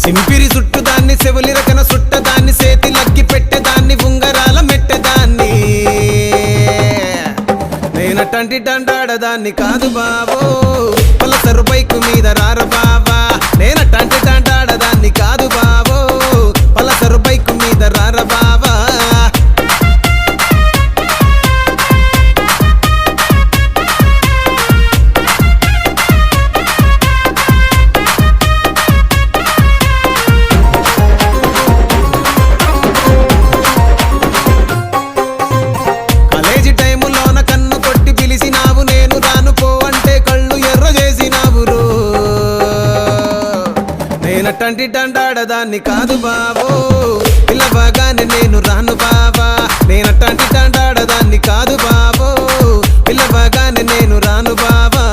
సింపిరి చుట్టుదాన్ని చెవులి రకన సుట్టదాన్ని సేతి లగ్గి పెట్టేదాన్ని ఉంగరాల మెట్టెదాన్ని నేనటంటి డండాడదాన్ని కాదు బావో పలసరు బైకు మీద రార బావా నేనటంటి డండాడదాన్ని కాదు బావో పలసరు బైకు మీద రార బావా నేనటంటి డండాడదాన్ని కాదు బావో పిల్లవగానే నేను రాను బావా నేనటంటి డండాడదాన్ని కాదు బావో పిల్లవగానే నేను రాను బావా